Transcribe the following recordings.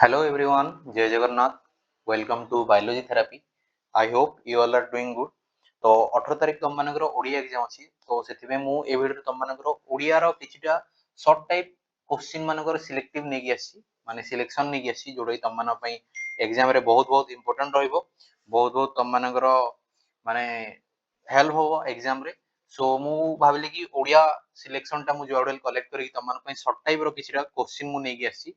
Hello everyone, Jai Jagannath. Welcome to Biology Therapy. I hope you all are doing good. तो 18 तारिख तुम मानकर Odia exam अछि तो सेथिबे मु ए वीडियो तुम मानकर ओडिया रो किछटा शॉर्ट टाइप क्वेश्चन मानकर सिलेक्टिव नेगी आसी माने सिलेक्शन नेगी आसी जोडै तुम मान पई एग्जाम रे बहुत इंपोर्टेंट रहइबो बहुत तुम मानकर माने हेल्प हो एग्जाम रे सो मु भाबिले कि ओडिया सिलेक्शन टा मु जोडल कलेक्ट करी तुम मान पई शॉर्ट टाइप रो किछटा क्वेश्चन मु नेगी आसी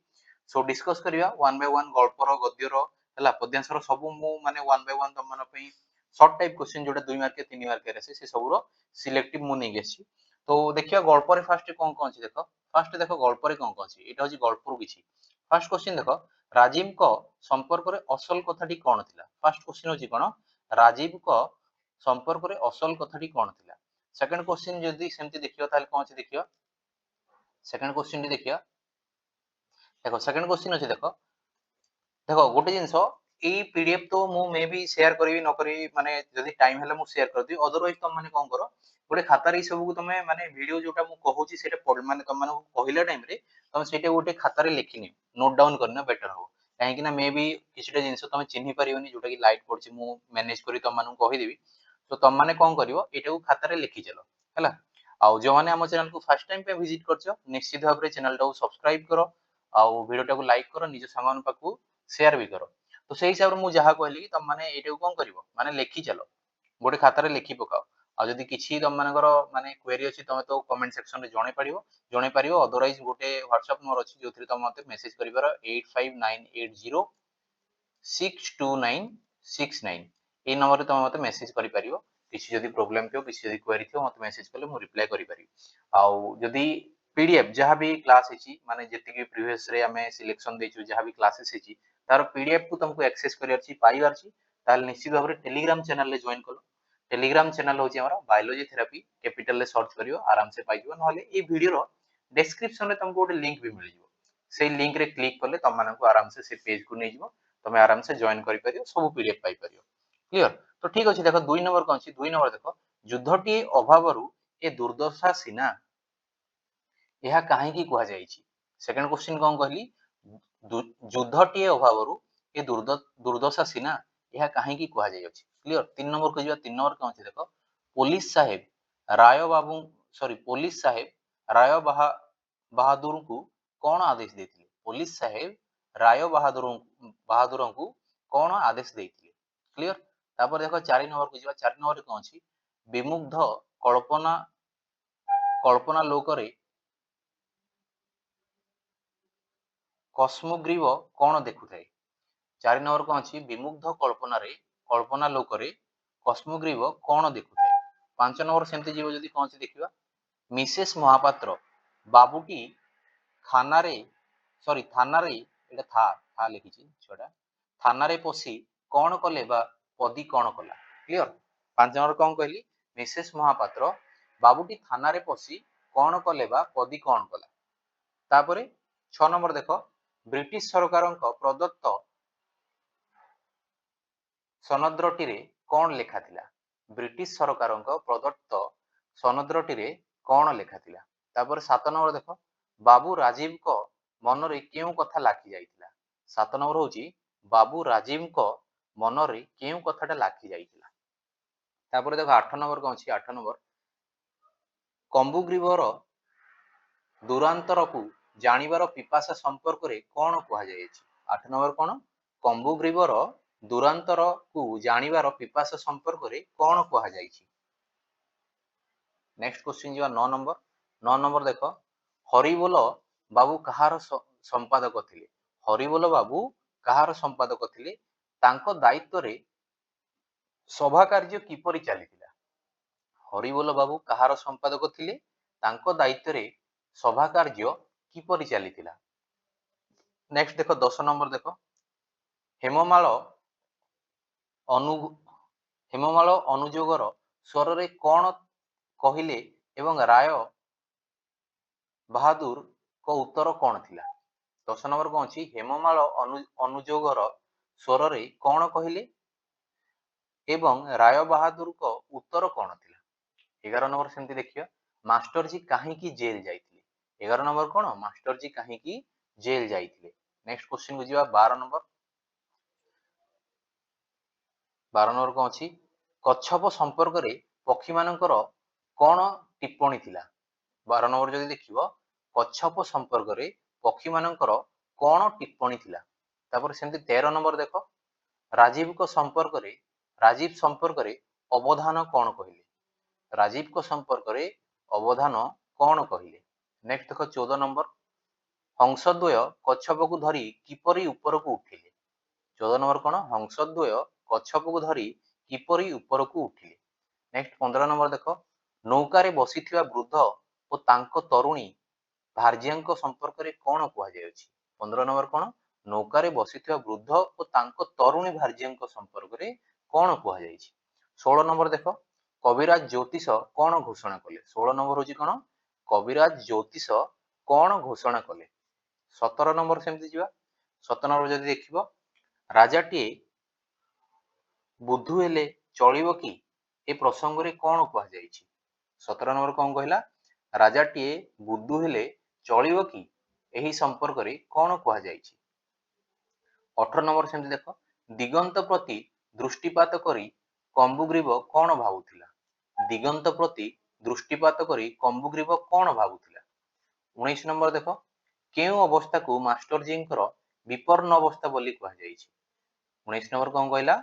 सो डिस्कस करिया वन बाय वन गल्पर गद्यर हला पद्यांशर सब मु माने वन बाय वन तुम मान पई शॉर्ट टाइप क्वेश्चन जोटा 2 मार्क 3 मार्क रे से सब रो सिलेक्टिव मु नेगी आसी तो देखिया गल्प रे फास्ट कोन कोन अछि देखो फास्ट देखो गल्प रे कोन कोन अछि एटा होची गल्प रो किछि फास्ट क्वेश्चन देखो राजीव को संपर्क रे असल कथाटी कोन थिला फास्ट क्वेश्चन होची कोन राजीव को संपर्क रे असल कथाटी कोन थिला सेकंड क्वेश्चन जदी सेमति देखियो ताले कोन अछि देखियो सेकंड क्वेश्चन टी देखियो देखो सेकंड क्वेश्चन अछि देखो देखो गोटे जिंस एई पीडीएफ तो मु मे भी शेयर करबी न करबी माने जदी टाइम हेले मु शेयर कर दी अदरवाइज तुम माने कोन करो गोटे खाता रे सब को तमे माने वीडियो जोटा मु कहूची सेटा पढ माने तुम माने कहिला टाइम रे तुम सेटा गोटे खाता रे लिखिनी नोट डाउन करना बेटर हो काहे कि ना मे भी किछटा जिंस तुम चिन्ही परियोनी जोटा कि लाइट पडची मु मैनेज करी तुम माने कहि देबी तो तुम माने कोन करिवो एटा को खाता रे लिखि चलो हैला आउ जो माने हम चैनल को फर्स्ट टाइम पे विजिट करछो निश्चित भाव रे चैनल को सब्सक्राइब करो आउ वीडियो को लाइक करो निज सामान पाकू शेयर भी करो तो से हिसाब रे मु जहा कहली कि तुम माने एटा को कोन करिवो माने लिखि चलो गोटे खाता रे लिखि पकाओ आ जदी किछि तुम मानकर माने क्वेरी अछि तमे तो कमेंट सेक्शन रे जणे परिवो अदरवाइज गोटे व्हाट्सएप नंबर अछि जोथि तुम मते मेसेज करिवार 8598062969 ए नंबर रे तुम मते मेसेज करि परिवो किछि जदी प्रॉब्लम थियो किछि जदी क्वेरी थियो मते मेसेज करले मु रिप्लाई करि परिबी आउ जदी पीडीएफ जहाँ भी क्लास है माने जति प्रीवियस रे हमें सिलेक्शन देछु जहाँ भी क्लासेस है तार पीडीएफ को तुमको एक्सेस करियार छी पाइबार छी ताल निश्चित भाव टेलीग्राम चैनल रे जॉइन करो टेलीग्राम चैनल होची हमरा बायोलॉजी थेरेपी कैपिटल रे सर्च करियो आराम से पाइ जिवो नहले ए वीडियो रो डिस्क्रिप्शन रे तुमको गोटे लिंक भी मिल जिवो से लिंक रे क्लिक करले तुम मानन को आराम से पेज को नै जिवो तुम आराम से जॉइन करि परियो सब पीडीएफ पाइ परियो क्लियर तो ठीक अछि देखो 2 नंबर कोन अछि 2 नंबर देखो युद्धटी अभावरु ए दुर्दशा सीना यह काहे की कुहा जायछि सेकंड क्वेश्चन कोन कहली युद्धटी अभावरु ए दुर्दशा सीना यह काहे की कुहा जायछि क्लियर 3 नंबर को जिवा 3 नंबर कोन अछि देखो पुलिस साहेब राय बाबू सॉरी पुलिस साहेब राय बहादुर को कोन आदेश देथिले पुलिस साहेब राय बहादुर को कोन आदेश देथिले क्लियर तापर देखो 4 नंबर को जिवा 4 नंबर कोन अछि विमुग्ध कल्पना कल्पना लोकरे कस्मोग्रीव कोन देखुथाय 4 नंबर कोन अछि विमुग्ध कल्पना लोकरे कस्मोग्रीव कोन देखुथाय 5 नंबर सेमति जीव जदी कोन अछि देखिबा मिसेस महापात्र बाबूटी थाना रे सॉरी थाना रे एटा था लिखिछि छोटा थाना रे पसी कोन कले बा पदी कोन कला क्लियर 5 नंबर कोन कहली मिसेस महापात्र बाबूटी थाना रे पसी कोन कले बा पदी कोन कला तापरे 6 नंबर देखो ब्रिटिश सरकार प्रदत्त सनद्रटी रे कोन लेखा थिला ब्रिटिश सरकार प्रदत्त सनद्रटी रे कोन लेखा थिला तापर 7 नंबर देखो बाबू राजीव को मन रे केउ कथा लाखि जाइतिला 7 नंबर होची बाबू राजीव को मन रे केउ कथाटा लाखि जाइतिला तापर देखो 8 नंबर कोन अछि 8 नंबर कंबुग्रीवर दूरांतर को जानिबार पिपासा संपर्क रे कोन कुहा जायछि 8 नंबर कोन कंबुग्रीवर दूरांतर को जानिबार पिपासा संपर्क रे कोन कुहा जायछि नेक्स्ट क्वेश्चन जिवा 9 नंबर देखो हरिबोल बाबू कहार संपादक थिले हरिबोल बाबू कहार संपादक थिले तांको दायित्व रे सभा कार्य किपरि चलिथिला हरिबोल बाबू कहार संपादक थिले तांको दायित्व रे सभा कार्य किपरि चलिथिला नेक्स्ट देखो 10 नंबर देखो हेममाल अनु हेममाल अनुजोगर स्वर रे कोन कहिले एवं राय बहादुर को उत्तर कोन थिला 10 नंबर कोन अछि हेममाल अनुजोगर स्वर रे कोन कहिले एवं राय बहादुर को उत्तर कोन थिला 11 नंबर सेमति देखियो मास्टर जी काहे की जेल जाइथिले 11 नंबर कोन मास्टर जी काहे की जेल जाइथिले नेक्स्ट क्वेश्चन को जीवा 12 नंबर। 12 नंबर कौन अछि कच्छप संपर्क रे पक्षी मानकर कौन टिप्पणी थिला। 12 नंबर जदि देखिबो कच्छप संपर्क रे पक्षी मानकर कौन टिप्पणी थिला। तापर सेमति 13 नंबर देखो राजीव को संपर्क रे अवधान कौन कहिले। राजीव को संपर्क रे अवधान कौन कहिले। नेक्स्ट देखो 14 नंबर हंसद्वय कच्छप को धरी किपरि ऊपर को उठिले। 14 नंबर कौन हंसद्वय कच्छप को धरी किपरि ऊपर को उठिले। नेक्स्ट 15 नंबर देखो नौकारे बसिथिबा वृद्ध और तांको तरुणी भार्जियांको संपर्क रे कौन कुहा जायछि। 15 नंबर कौन नौकारे बसिथिबा वृद्ध और तांको तरुणी भार्जियांको संपर्क रे कौन कुहा जायछि। 16 नंबर देखो कविराज ज्योतिष कौन घोषणा कले। 16 नंबर होछि कौन कविराज ज्योतिष कौन घोषणा कले। 17 नंबर सेमति जिवा 17 नंबर जदि देखिबो राजाटीए बुद्धू हेले चलिबो कि ए प्रसंग रे कौन कुहा जायछि। 17 नंबर कौन कहला राजाटीए बुद्धू हेले चलिबो कि एही संपर्क रे कौन कुहा जायछि। 18 नंबर सेमति देखो दिगंत प्रति दृष्टिपात करी कंबुग्रीव कौन भाबुथिला। दिगंत प्रति दृष्टिपात करी कंबुग्रीव कौन भाबुथिला। 19 नंबर देखो केउ अवस्था को मास्टर जींकर विपन्न अवस्था बोली कुहा जायछि। 19 नंबर कौन कहला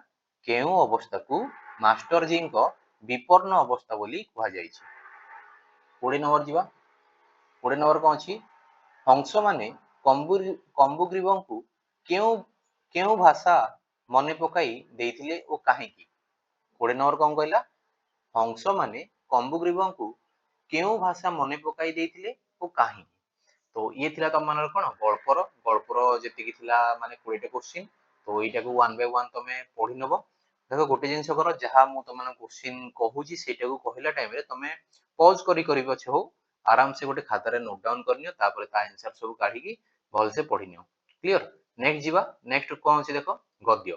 केउ अवस्था को मास्टर जींक विपन्न अवस्था बोली कुहा जायछि। 20 नंबर जीवा 20 नंबर कौन अछि हंस माने कंबुग्रीवंकु केउ केउ भाषा मने पकाई देइथिले ओ काहेकि। 20 नंबर कौन कहला हंस माने कंबुग्रीवंकु केउ भाषा मने पकाई देइथिले ओ काहेकि। तो ये थिला तम मानर कोन गल्पर जेतिकी थिला माने 20 टा क्वेश्चन। तो एटा को वन बाय वन तमे पढी नबो। देखो गोटे जिंस कर जहा मु तमन क्वेश्चन कहूची सेटा को कहला टाइम रे तमे पॉज करी करी पछे हो आराम से गोटे खाता रे नोट डाउन करनियो तापर ता आंसर सब काढी की भल से पढिनियो। क्लियर। नेक्स्ट जीवा नेक्स्ट कोन अछि देखो गद्य।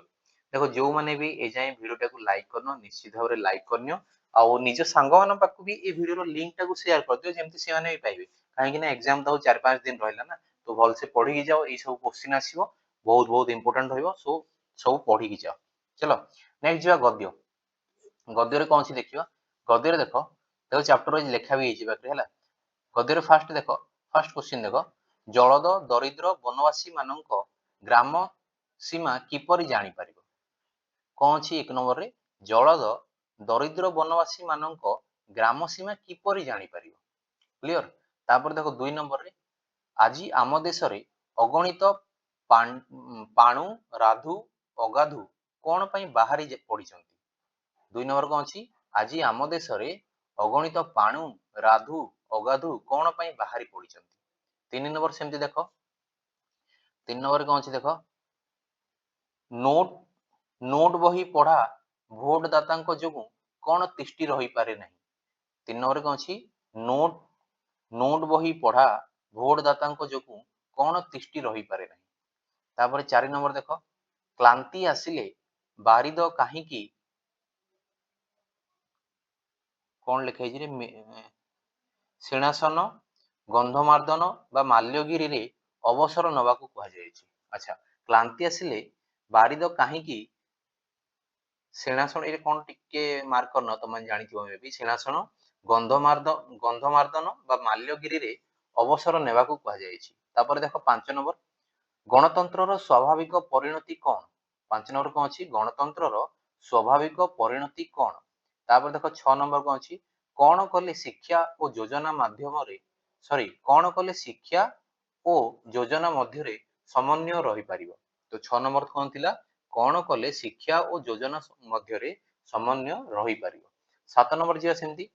देखो जो माने भी ए जाय वीडियो टा को लाइक करनो निश्चित भाव रे लाइक करनियो आ निज सांग मान पाखु भी ए वीडियो रो लिंक टा को शेयर कर दियो जेमति से माने भी पाइबे काहे कि एग्जाम तो 4-5 दिन रहला ना तो भल से पढ़ी की जाओ ए सब क्वेश्चन आसीबो बहुत बहुत इंपोर्टेंट रहइबो सो सब पढ़ी की जाओ। चलो नेक्स्ट जीवा गद्य। गद्य रे कोन छी देखियो गद्य रे देखो चैप्टर वाइज लेखा भी हिची बाकरे हला। गद्य रे फर्स्ट देखो फर्स्ट क्वेश्चन देखो जलद दरिद्र वनवासी मानक ग्राम सीमा किपरि जानि परिबो। कोन छी एक नंबर रे जलद दरिद्र वनवासी मानक ग्राम सीमा किपरि जानि परिबो। क्लियर। तापर देखो 2 नंबर रे आज आम देश रे अगणित पाणु राधु अगाधु कौन पई बाहरी पड़िचंती। 2 नंबर कौन अछि आज आम देश रे अगणित पाणु राधु अगाधु कौन पई बाहरी पड़िचंती। 3 नंबर सेमति देखो 3 नंबर कौन अछि देखो नोट बही पढ़ा भोट दाता जोगु कौन तिष्टि रही पारे नहीं। 3 नंबर कौन अछि नोट बही पढ़ा भोट दाता जोगु कौन तिष्टि रही पारे नहीं। तापर 4 नंबर देखो क्लांति आसिले बारिद काहीकि कौन लिखाई रे सिंहासन गंधमार्दन बा माल्यगिरी रे अवसर नवा को कहा जायछि। अच्छा क्लांति आसिले बारिद काहीकि सिंहासन ए कौन टिके मार्क करन तमन जानिथिबो मे भी सिंहासन गंधमार्दन बा माल्यगिरी रे अवसर नेवा को कहा जायछि। तापर देखो 5 नंबर गणतंत्र स्वाभाविक परिणति कौन। 5 नंबर कौन अछि गणतंत्र स्वाभाविक परिणति कौन। तापर देखो 6 नंबर कौन अछि कौन कले शिक्षा और योजना माध्यम रे कौन कले शिक्षा और योजना मध्य रे समन्वय रही पारिबो। तो 6 नंबर कौन थिला कौन कले शिक्षा और योजना मध्य रे समन्वय रही पारिबो। 7 नंबर जिया सेमती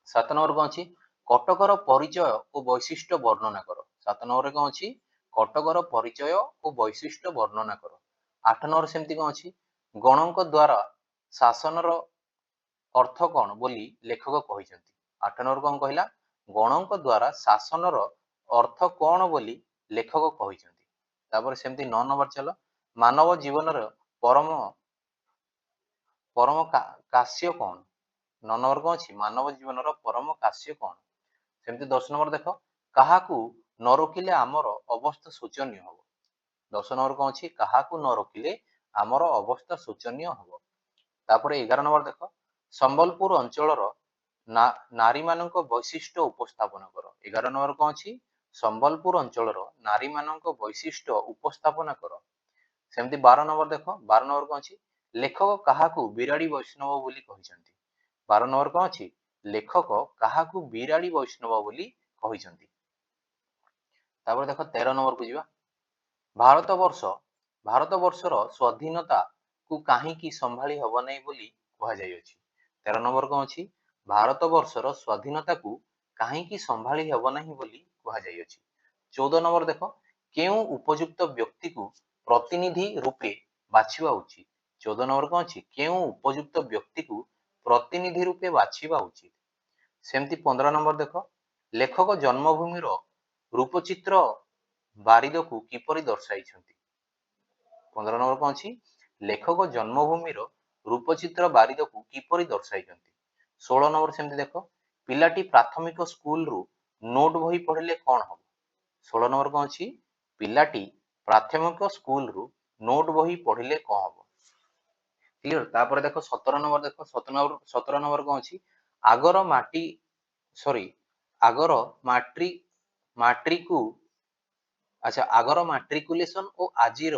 7 नंबर कौन अछि कटकर परिचय और वैशिष्ट्य वर्णना करो। 7 नंबर रे कौन अछि कटकर परिचय और वैशिष्ट्य वर्णना करो। 8 नंबर सेमती कौन अछि गणक द्वारा शासन रो अर्थ कौन बोली लेखक कहिसंती। 8 नंबर कौन कहला गणक द्वारा शासन रो अर्थ कौन बोली लेखक कहिसंती। तापर सेमती 9 नंबर चलो मानव जीवन रो परम परम काश्य कौन। 9 नंबर कौन अछि मानव जीवन रो परम काश्य कौन। सेमती 10 नंबर देखो काहाकू न रोकिले आमर अवस्था शोचनीय हो। 10 नंबर कौन अछि काहाकू न रखिले आमर अवस्था शोचनीय हबो। तापर 11 नंबर देख संबलपुर अंचलर नारी मानक वैशिष्ट्य उपस्थापन कर। 11 नंबर कौन अछि संबलपुर अंचलर नारी मानक वैशिष्ट्य उपस्थापन कर। सेमती 12 नंबर देख 12 नंबर कौन अछि लेखक काहाकू बिराड़ी वैष्णव बोली कहिसंती। 12 नंबर कौन अछि लेखक काहाकू बिराड़ी वैष्णव बोली कहिसंती। तापर देख 13 नंबर को जिबा भारत वर्षर स्वाधीनता को काहींकी संभाली हब नहीं बोली कहा जाय अछि। 13 नंबर कौन अछि भारत वर्षर स्वाधीनता को काहींकी संभाली हब नहीं बोली कहा जाय अछि। 14 नंबर देख केउ उपयुक्त व्यक्ति को प्रतिनिधि रूपे बाछिबा उचित। 14 नंबर कौन अछि केउ उपयुक्त व्यक्ति को प्रतिनिधि रूपे बाछिबा उचित। सेमती 15 नंबर देख लेखक जन्मभूमिर रूपचित्र बारिद को किपरि दर्शाइछंती। 15 नंबर कौन अछि लेखक जन्मभूमिर रूपचित्र बारिद को किपरि दर्शाइछंती। 16 नंबर सेमती देख पिलाटी प्राथमिक स्कूल रु नोट बही पढ़िले कौन हबो। 16 नंबर कौन अछि पिलाटी प्राथमिक स्कूल रु नोट बही पढ़िले कौन हबो। क्लियर। तापर देख 17 नंबर देख 17 नंबर कौन अछि आगर माटी सॉरी आगर माट्रिकु अच्छा आगर माट्रिकुलेशन और आजिर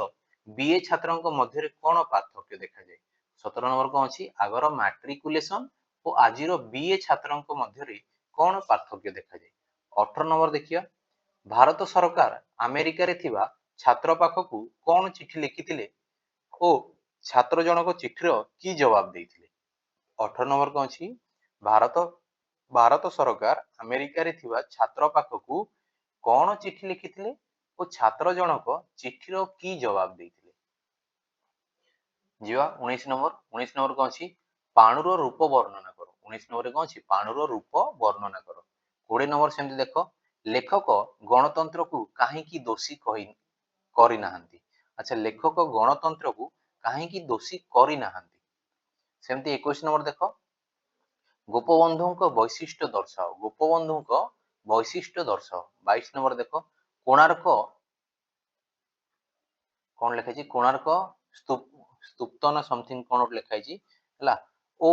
बीए छात्रଙ୍କ ମଧ୍ୟରେ कोन पार्थक्य देखा जाय। 17 नंबर कौन अछि आगर माट्रिकुलेशन और आजिर बीए छात्रଙ୍କ ମଧ୍ୟରେ कोन पार्थक्य देखा जाय। 18 नंबर देखिया भारत सरकार अमेरिका रे थिबा छात्र पाखकु कोन चिठी लिखिथिले ओ छात्र जनक चिठीर की जवाब देइथिले। 18 नंबर कौन अछि भारत सरकार अमेरिका रे थिबा छात्र पाखकु कोन चिठी लिखिथिले ओ छात्र जनक चिठीर की जवाब देइथिले। जीवा 19 नंबर कौन अछि पाणुर रूप वर्णना करो। 19 नंबर कौन अछि पाणुर रूप वर्णना करो। 20 नंबर सेमती देख लेखक गणतंत्र को काहींकी दोषी करि नाहंती। अच्छा लेखक गणतंत्र को काहींकी दोषी करि नाहंती। सेमती 21 नंबर देख गोपबंधुଙ୍କ वैशिष्ट्य दर्शाओ। गोपबंधुଙ୍କ वैशिष्ट्य दर्शाओ। 22 नंबर देख कोणार्क कौन लिखा है कोणार्क स्तूप ना समथिंग कौन लिखा है हला ओ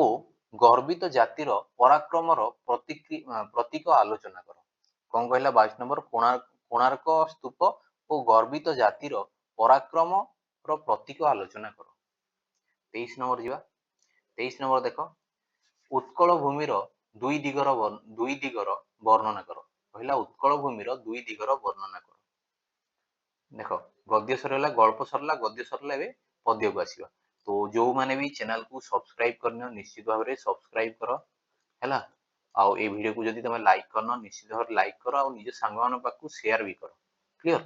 गर्वित जातिर पराक्रमर प्रतीक आलोचना कर। कौन कहला 22 नंबर कोणार्क स्तूप और गर्वित जातिर पराक्रम प्रतीक आलोचना कर। 23 नंबर जीवा 23 नंबर देख उत्कल भूमिर दुई दिगर वर्णना कर। कहला उत्कल भूमिर दुई दिगर वर्णना कर। देख गद्य सरला गल्प सरला गद्य सरला एबे पद्य को आसीबा। तो जो माने भी चैनल को सब्सक्राइब करना निश्चित भाव में सब्सक्राइब कर हैला आउ ए वीडियो को जदि तमे लाइक करना निश्चित भाव लाइक कर आ निज सांग मान पाखु शेयर भी कर। क्लियर।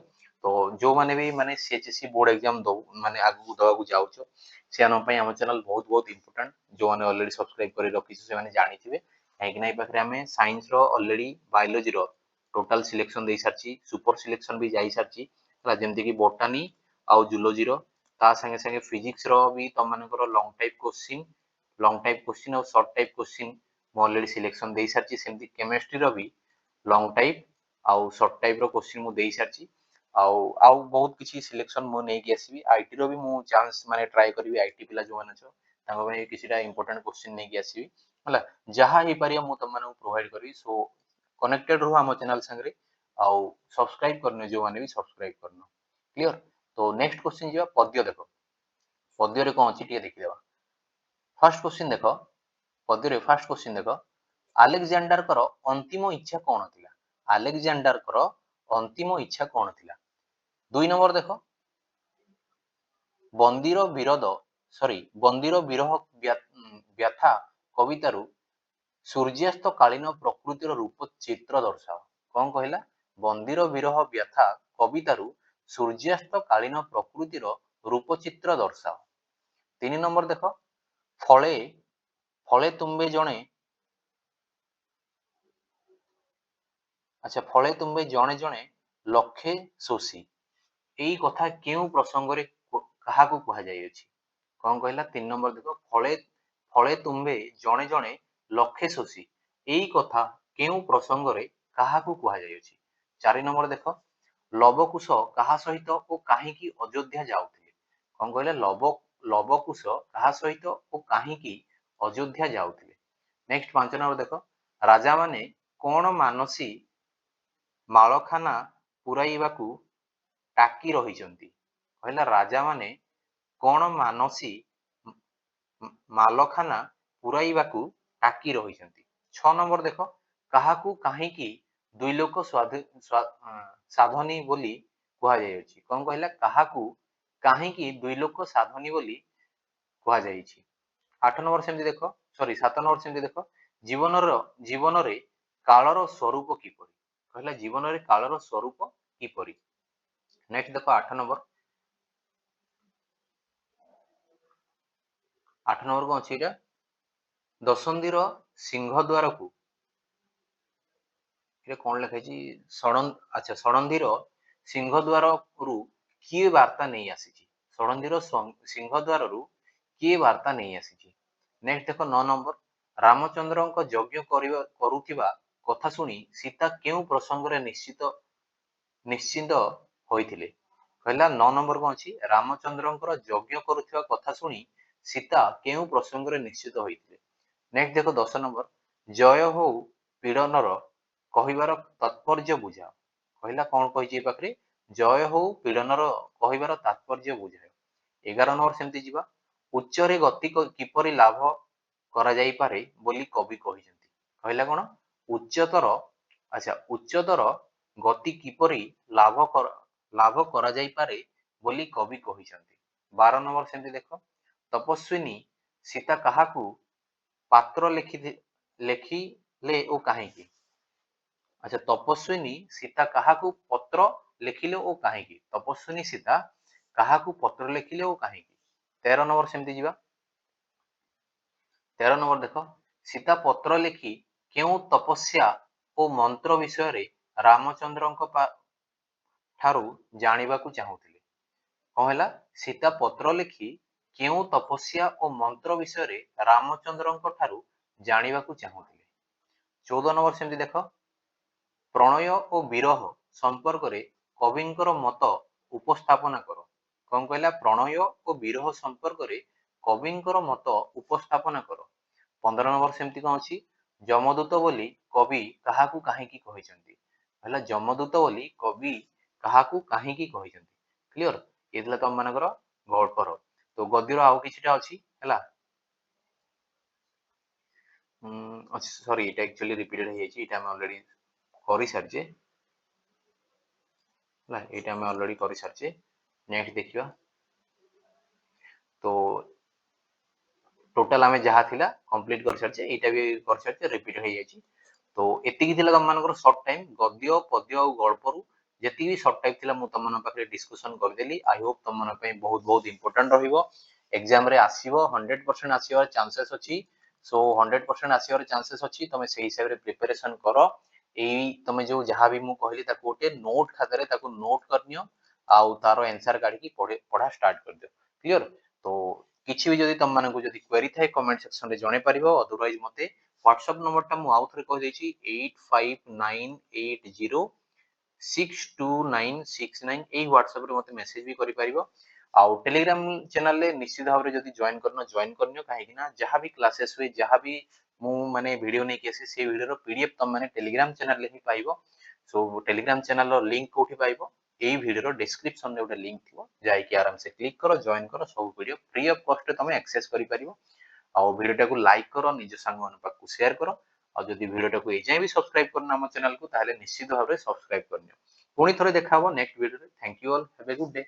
तो जो माने भी माने सीएचएससी बोर्ड एग्जाम दो माने आगु दवा को जाउछो से आन पई हम चैनल बहुत बहुत इंपोर्टेंट जो माने ऑलरेडी सब्सक्राइब करि रखिछो से माने जानिथिबे काहे कि नै पाखरे हमें साइंस रो ऑलरेडी बायोलॉजी रो टोटल सिलेक्शन देई सारची सुपर सिलेक्शन भी जाई सारची हला जेमति कि बोटानी आउ जूलॉजी रो ता संगे संगे फिजिक्स रो भी तम मानकर लॉन्ग टाइप क्वेश्चन और शॉर्ट टाइप क्वेश्चन मो ऑलरेडी सिलेक्शन देई सारची। सेमति केमिस्ट्री रो भी लॉन्ग टाइप आउ शॉर्ट टाइप रो क्वेश्चन मु देई सारची आउ बहुत किछि सिलेक्शन मु नै कि आसीबी। आईटी रो भी मु चांस माने ट्राई करबी आईटी पिला जो माने छ तांगो भाई किछिटा इंपोर्टेंट क्वेश्चन नै कि आसीबी हला जहा ही पारिया मु तम माने प्रोवाइड करबी। सो कनेक्टेड रहो हम चैनल संगे आउ सब्सक्राइब करने जो माने भी सब्सक्राइब करनो। क्लियर। तो नेक्स्ट क्वेश्चन जीवा पद्य देखो पद्य रे कोन अछि टिए देखि देबा। फर्स्ट क्वेश्चन देखो पद्य रे फर्स्ट क्वेश्चन देखो अलेक्जेंडर कर अंतिम इच्छा कोन थिला। अलेक्जेंडर कर अंतिम इच्छा कोन थिला। 2 नंबर देखो बंदीर विरह व्यथा कवितारू सूर्यास्त कालीन प्रकृतिर रूप चित्र दर्शाओ। कौन कहला बंदीर विरह व्यथा कवितारू सूर्यास्त कालीन प्रकृतिर रूप चित्र दर्शाओ। 3 नंबर देख फले फले तुम्बे जणे अच्छा फले तुम्बे जणे जणे लक्षे शोषी एई कथा केउ प्रसंग रे कहा को कहा जाय अछि। कौन कहला 3 नंबर देखो फले फले तुम्बे जणे जणे लक्षे शोषी एई कथा केउ प्रसंग रे कहा को कहा जाय अछि। 4 नंबर देखो ଲବକୁଶ କାହା ସହିତ ଓ କାହିଁକି ଅଯୋଧ୍ୟା ଯାଉଥିଲେ? କଣ କହିଲେ? ଲବକୁଶ କାହା ସହିତ ଓ କାହିଁକି ଅଯୋଧ୍ୟା ଯାଉଥିଲେ? ନେକ୍ସଟ 5 ନମ୍ବର ଦେଖ, ରାଜାମାନେ କଣ ମାନସୀ ମାଳଖାନା ପୁରାଇବାକୁ ଟାକି ରହିଛନ୍ତି? କହିଲା ରାଜାମାନେ କଣ ମାନସୀ ମାଲଖାନା ପୁରାଇବାକୁ ଟାକି ରହିଛନ୍ତି? 6 ନମ୍ବର ଦେଖ, କାହାକୁ କାହିଁକି ଦୁଇ ଲୋକ ସାଧନୀ ବୋଲି କୁହାଯାଇଅଛି? କଣ କହିଲା? କାହାକୁ କାହିଁକି ଦୁଇ ଲୋକ ସାଧନୀ ବୋଲି କୁହାଯାଇଛି? 8 ନମ୍ବର ସେମିତି ଦେଖ, 7 ନମ୍ବର ସେମିତି ଦେଖ, ଜୀବନରେ କାଳର ସ୍ୱରୂପ କିପରି? କହିଲା ଜୀବନରେ କାଳର ସ୍ୱରୂପ କିପରି? ନେକ୍ସଟ ଦେଖ 8 ନମ୍ବର କଣ ଅଛି ଏଇଟା? ଦଶନ୍ଧିର ସିଂହଦ୍ୱାରକୁ, ଏଇଟା କଣ ଲେଖା ହେଇଛି? ଷଡନ୍ଧିର ସିଂହଦ୍ୱାରରୁ କିଏ ବାର୍ତ୍ତା ନେଇ ଆସିଛି? ଷଡନ୍ଧିର ସିଂହଦ୍ୱାରରୁ କିଏ ବାର୍ତ୍ତା ନେଇ ଆସିଛି? ନେକ୍ସଟ ଦେଖ 9 ନମ୍ବର, ରାମଚନ୍ଦ୍ରଙ୍କ ଯଜ୍ଞ କରୁଥିବା କଥା ଶୁଣି ସୀତା କେଉଁ ପ୍ରସଙ୍ଗରେ ନିଶ୍ଚିନ୍ତ ହୋଇଥିଲେ? କହିଲା 9 ନମ୍ବର କଣ ଅଛି? ରାମଚନ୍ଦ୍ରଙ୍କର ଯଜ୍ଞ କରୁଥିବା କଥା ଶୁଣି ସୀତା କେଉଁ ପ୍ରସଙ୍ଗରେ ନିଶ୍ଚିତ ହୋଇଥିଲେ? ନେକ୍ସଟ ଦେଖ 10 ନମ୍ବର, ଜୟ ହଉ ପୀଡ଼ନର କହିବାର ତାତ୍ପର୍ଯ୍ୟ ବୁଝାଅ। କହିଲା କଣ କହିଛି ଏ ପାଖରେ? ଜୟ ହଉ ପୀଡ଼ନର କହିବାର ତାତ୍ପର୍ଯ୍ୟ ବୁଝାଅ। 11 ନମ୍ବର ସେମିତି ଯିବା, ଉଚ୍ଚରେ ଗତି କିପରି ଲାଭ କରାଯାଇପାରେ ବୋଲି କବି କହିଛନ୍ତି? କହିଲା କଣ? ଉଚ୍ଚତର ଗତି କିପରି ଲାଭ କରାଯାଇପାରେ ବୋଲି କବି କହିଛନ୍ତି? 12 ନମ୍ବର ସେମିତି ଦେଖ, ତପସ୍ୱିନୀ ସୀତା କାହାକୁ ପାତ୍ର ଲେଖିଲେ ଓ କାହିଁକି? ତପସ୍ୱିନୀ ସୀତା କାହାକୁ ପତ୍ର ଲେଖିଲେ ଓ କାହିଁକି? ତପସ୍ୱିନୀ ସୀତା କାହାକୁ ପତ୍ର ଲେଖିଲେ ଓ କାହିଁକି? 13 ନମ୍ବର ସେମିତି ଯିବା, 13 ନମ୍ବର ଦେଖ, ସୀତା ପତ୍ର ଲେଖି କେଉଁ ତପସ୍ୟା ଓ ମନ୍ତ୍ର ବିଷୟରେ ରାମଚନ୍ଦ୍ରଙ୍କ ଠାରୁ ଜାଣିବାକୁ ଚାହୁଁଥିଲେ? କଣ ହେଲା? ସୀତା ପତ୍ର ଲେଖି କେଉଁ ତପସ୍ୟା ଓ ମନ୍ତ୍ର ବିଷୟରେ ରାମଚନ୍ଦ୍ରଙ୍କ ଠାରୁ ଜାଣିବାକୁ ଚାହୁଁଥିଲେ? 14 ନମ୍ବର ସେମିତି ଦେଖ, ପ୍ରଣୟ ଓ ବିରହ ସମ୍ପର୍କରେ କବିଙ୍କର ମତ ଉପସ୍ଥାପନା କର। କଣ କହିଲା? ପ୍ରଣୟ ଓ ବିରହ ସମ୍ପର୍କରେ କବିଙ୍କର ମତ ଉପସ୍ଥାପନା କର। 15 ନମ୍ବର ସେମିତି କଣ ଅଛି? ଯମଦୂତ ବୋଲି କବି କାହାକୁ କାହିଁକି କହିଛନ୍ତି? ହେଲା ଯମଦୂତ ବୋଲି କବି କାହାକୁ କାହିଁକି କହିଛନ୍ତି? କ୍ଲିୟର? ଏ ଥିଲା ତମ ମାନଙ୍କର ଗଳ୍ପର। ତ ଗଦ୍ୟର ଆଉ କିଛିଟା ଅଛି ହେଲା, ସରି ଏଇଟା ଆକ୍ଚୁଆଲି ରିପିଟେଡ ହେଇଯାଇଛି, ଏଇଟା ଆମେ ଅଲରେଡି କରିସାରିଛେ ହେଲା, ଏଇଟା ଆମେ ଅଲରେଡି କରିସାରିଛେ। ନେକ୍ସଟ ଦେଖିବା, ତ ଟୋଟାଲ ଆମେ ଯାହା ଥିଲା କମ୍ପ୍ଲିଟ କରିସାରିଛେ, ଏଇଟା ବି କରିସାରିଛେ, ରିପିଟ ହେଇଯାଇଛି। ତ ଏତିକି ଥିଲା ତମମାନଙ୍କର ସର୍ଟ ଟାଇମ ଗଦ୍ୟ ପଦ୍ୟ ଆଉ ଗଳ୍ପରୁ ଯେତିକି ସର୍ଟ ଟାଇମ ଥିଲା ମୁଁ ତମମାନଙ୍କ ପାଖରେ ଡିସ୍କସନ କରିଦେଲି। ଆଇ ହୋପ ତମମାନଙ୍କ ପାଇଁ ବହୁତ ବହୁତ ଇମ୍ପୋର୍ଟାଣ୍ଟ ରହିବ, ଏକ୍ସାମ ରେ ଆସିବ, 100% ଆସିବାର ଚାନ୍ସେସ୍ ଅଛି। ସୋ 100% ଆସିବାର ଚାନ୍ସେସ୍ ଅଛି, ତମେ ସେଇ ହିସାବରେ ପ୍ରିପାରେସନ କର। ଏଇ ତମେ ଯୋଉ ଯାହା ବି ମୁଁ କହିଲି ତାକୁ ଗୋଟେ ନୋଟ ଖାତାରେ ତାକୁ ନୋଟ କରିନିଅ, ଆଉ ତାର ଆନ୍ସର କାଢିକି ପଢା ଷ୍ଟାର୍ଟ କରିଦିଅ। କ୍ଲିୟର? ତ କିଛି ବି ଯଦି ତମମାନଙ୍କୁ ଯଦି କ୍ୱେରି ଥାଏ କମେଣ୍ଟ ସେକ୍ସନରେ ଜଣେଇ ପାରିବ, ଅଦରୱାଇଜ ମତେ ହ୍ୱାଟ୍ସଆପ ନମ୍ବରଟା ମୁଁ ଆଉ ଥରେ କହିଦେଇଛି 859880629669, ଏଇ ହ୍ୱାଟ୍ସଆପରେ ମତେ ମେସେଜ ବି କରିପାରିବ। ଆଉ ଟେଲିଗ୍ରାମ ଚ୍ୟାନେଲରେ ନିଶ୍ଚିତ ଭାବରେ ଯଦି ଜଏନ କରିନିଅ, କାହିଁକି ନା ଯାହା ବି କ୍ଲାसेस ହୁଏ, ଯାହା ବି ମୁଁ ମାନେ ଭିଡିଓ ନେଇକି ଆସେ, ସେଇ ଭିଡିଓର ପିଡିଏଫ ତମ ମାନେ ଟେଲିଗ୍ରାମ ଚ୍ୟାନେଲରେ ହିଁ ପାଇବ। ସୋ ଟେଲିଗ୍ରାମ ଚ୍ୟାନେଲର ଲିଙ୍କ କୋଉଠି ପାଇବ? ଏଇ ଭିଡିଓର ଡେସ୍କ୍ରିପସନରେ ଗୋଟେ ଲିଙ୍କ ଥିବ, ଯାଇକି ଆରାମସେ କ୍ଲିକ କର, ଜଏନ କର, ସବୁ ଭିଡିଓ ଫ୍ରି ଅଫ କଷ୍ଟରେ ତମେ ଆକ୍ସେସ କରିପାରିବ। ଆଉ ଭିଡିଓଟାକୁ ଲାଇକ୍ କର, ନିଜ ସାଙ୍ଗମାନଙ୍କ ପାଖକୁ ସେୟାର କର, ଆଉ ଯଦି ଭିଡିଓଟାକୁ ଏଯାଏଁ ବି ସବସ୍କ୍ରାଇବ କରିନ ଆମ ଚ୍ୟାନେଲକୁ, ତାହେଲେ ନିଶ୍ଚିତ ଭାବରେ ସବସ୍କ୍ରାଇବ କରିନିଅ। ପୁଣି ଥରେ ଦେଖା ହବ ନେକ୍ସଟ ଭିଡିଓରେ। Thank you all, have a good day.